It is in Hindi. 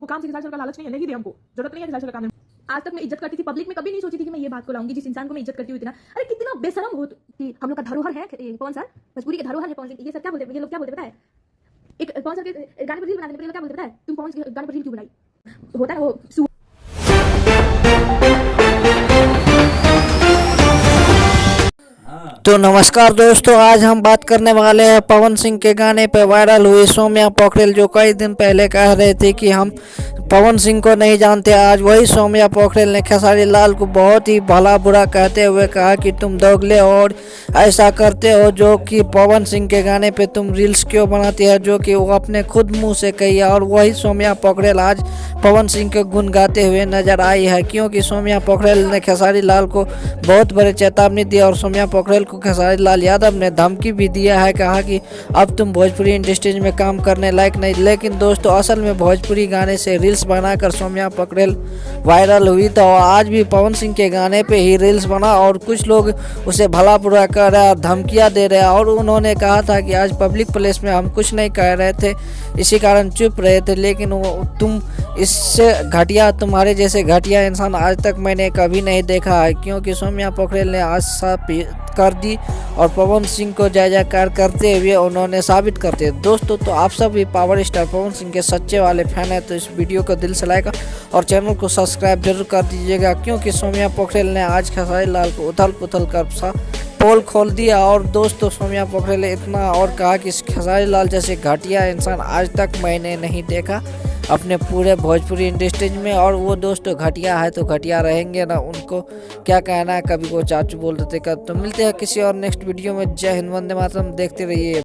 वो काम से खेसारी लाल का लालच नहीं है, नहीं दे हमको, जरूरत नहीं है खेसारी लाल का काम। आज तक मैं इज्जत करती थी, पब्लिक में कभी नहीं सोची थी कि मैं ये बात को लाऊंगी, जिस इंसान को मैं इज्जत करती हूँ इतना। अरे कितना बेशरम हो कि हम लोग का धरोहर है पवन सर, भोजपुरी के धरोहर है पवन सिंह। ये सब क्या बोलते हैं, ये लोग क्या बोलते पता है, एक पवन सर के गाने पर रील बनाने के लिए क्या बोलते पता है, तुम पवन के गाने पर रील क्यों बनाई, होता है वो। तो नमस्कार दोस्तों, आज हम बात करने वाले हैं पवन सिंह के गाने पे वायरल हुई सौम्या पोखरेल, जो कई दिन पहले कह रहे थे कि हम पवन सिंह को नहीं जानते। आज वही सौम्या पोखरेल ने खेसारी लाल को बहुत ही भला बुरा कहते हुए कहा कि तुम दोगले और ऐसा करते हो, जो कि पवन सिंह के गाने पे तुम रील्स क्यों बनाती है, जो कि वो अपने खुद मुंह से कही है। और वही सौम्या पोखरेल आज पवन सिंह के गुण गाते हुए नजर आई है, क्योंकि सौम्या पोखरेल ने खेसारी लाल को बहुत बड़ी चेतावनी दी और सौम्या पोखरेल को खेसारी लाल यादव ने धमकी भी दिया है, कहा कि अब तुम भोजपुरी इंडस्ट्री में काम करने लायक नहीं। लेकिन दोस्तों, असल में भोजपुरी गाने से रील्स बनाकर सौम्या पोखरेल वायरल हुई, तो आज भी पवन सिंह के गाने पे ही रील्स बना और कुछ लोग उसे भला बुरा कर रहे हैं, धमकियां दे रहे हैं। और उन्होंने कहा था कि आज पब्लिक प्लेस में हम कुछ नहीं कह रहे थे, इसी कारण चुप रहे थे, लेकिन तुम इससे घटिया, तुम्हारे जैसे घटिया इंसान आज तक मैंने कभी नहीं देखा है। क्योंकि सौम्या पोखरेल ने आज साफ कर दी और पवन सिंह को जय जयकार करते हुए उन्होंने साबित करते। दोस्तों, तो आप सब भी पावर स्टार पवन सिंह के सच्चे वाले फैन हैं, तो इस वीडियो को दिल से लाइक और चैनल को सब्सक्राइब जरूर कर दीजिएगा, क्योंकि सौम्या पोखरेल ने आज खेसारी लाल को उथल पुथल कर सा पोल खोल दिया। और दोस्तों, सौम्या पोखरेल ने इतना और कहा कि खेसारी लाल जैसे घटिया इंसान आज तक मैंने नहीं देखा अपने पूरे भोजपुरी इंडस्ट्री में। और वो दोस्तों घटिया है तो घटिया रहेंगे ना, उनको क्या कहना है, कभी वो चाचू बोल देते। तो मिलते हैं किसी और नेक्स्ट वीडियो में। जय हिंद, वंदे मातरम। देखते रहिए।